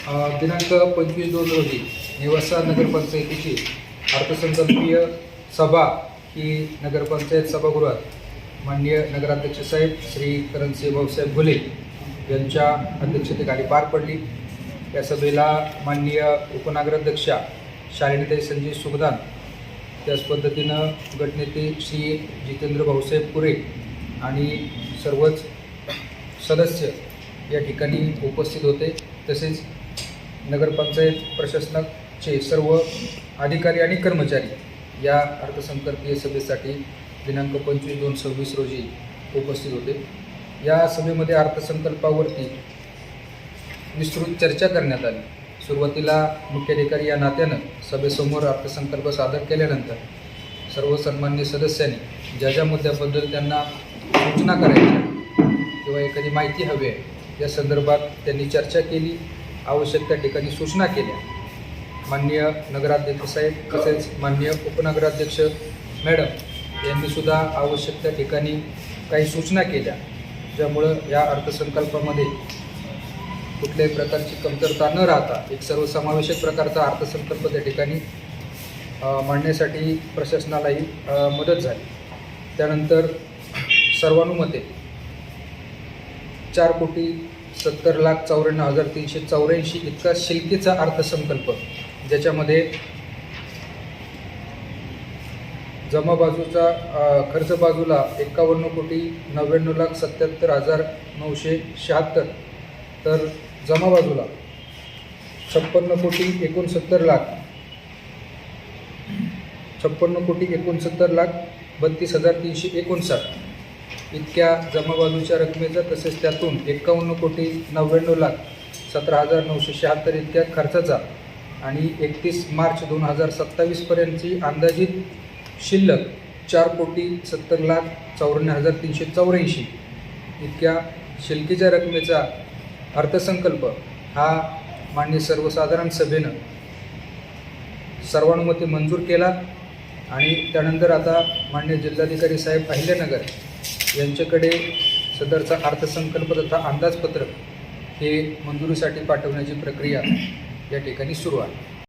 दिनांक 25/2 रोजी नेवासा नगरपंचायतीची अर्थसंकल्पीय सभा ही नगरपंचायत सभागृहात माननीय नगराध्यक्ष साहेब श्री करणसिंह भाऊसाहेब घुले यांच्या अध्यक्षतेखाली पार पडली। या सभेला माननीय उपनगराध्यक्षा शालिनीताई संजय सुगदान, त्याच पद्धतीनं गटनेते श्री जितेंद्र भाऊसाहेब पुरे आणि सर्वच सदस्य या ठिकाणी उपस्थित होते। तसेच नगरपंचायत प्रशासनाचे सर्व अधिकारी आणि कर्मचारी या अर्थसंकल्पीय सभेसाठी दिनांक 25/2/26 रोजी उपस्थित होते। या सभेमध्ये अर्थसंकल्पावरती विस्तृत चर्चा करण्यात आली। सुरुवातीला मुख्याधिकारी या नात्यानं सभेसमोर अर्थसंकल्प सादर केल्यानंतर सर्व सन्मान्य सदस्यांनी ज्या ज्या मुद्द्याबद्दल त्यांना सूचना करायच्या किंवा एखादी माहिती हवी आहे या संदर्भात त्यांनी चर्चा केली, आवश्यक त्या ठिकाणी सूचना केल्या। माननीय नगराध्यक्ष साहेब तसेच माननीय उपनगराध्यक्ष मॅडम यांनीसुद्धा आवश्यक त्या ठिकाणी काही सूचना केल्या, ज्यामुळं या अर्थसंकल्पामध्ये कुठल्याही प्रकारची कमतरता न राहता एक सर्वसमावेशक प्रकारचा अर्थसंकल्प त्या ठिकाणी मांडण्यासाठी प्रशासनालाही मदत झाली। त्यानंतर सर्वानुमते 4,70,94,384 इतका शिल्कीचा अर्थसंकल्प, ज्याच्यामध्ये जमा बाजूचा खर्च बाजूला 51,99,77,976 तर जमा बाजूला 56,69,62,359 इतक्या जमा बाजूच्या रकमेचा, तसेच त्यातून 51,99,17,976 इतक्या खर्चाचा आणि 31 मार्च 2027 पर्यंतची अंदाजित शिल्लक 4,70,54,384 इतक्या शिल्कीच्या रकमेचा अर्थसंकल्प हा माननीय सर्वसाधारण सभेनं सर्वानुमते मंजूर केला। आणि त्यानंतर आता माननीय जिल्हाधिकारी साहेब अहिल्यानगर यांच्याकडे सदरचा अर्थसंकल्प तथा अंदाजपत्रक हे मंजुरीसाठी पाठवण्याची प्रक्रिया या ठिकाणी सुरू आहे।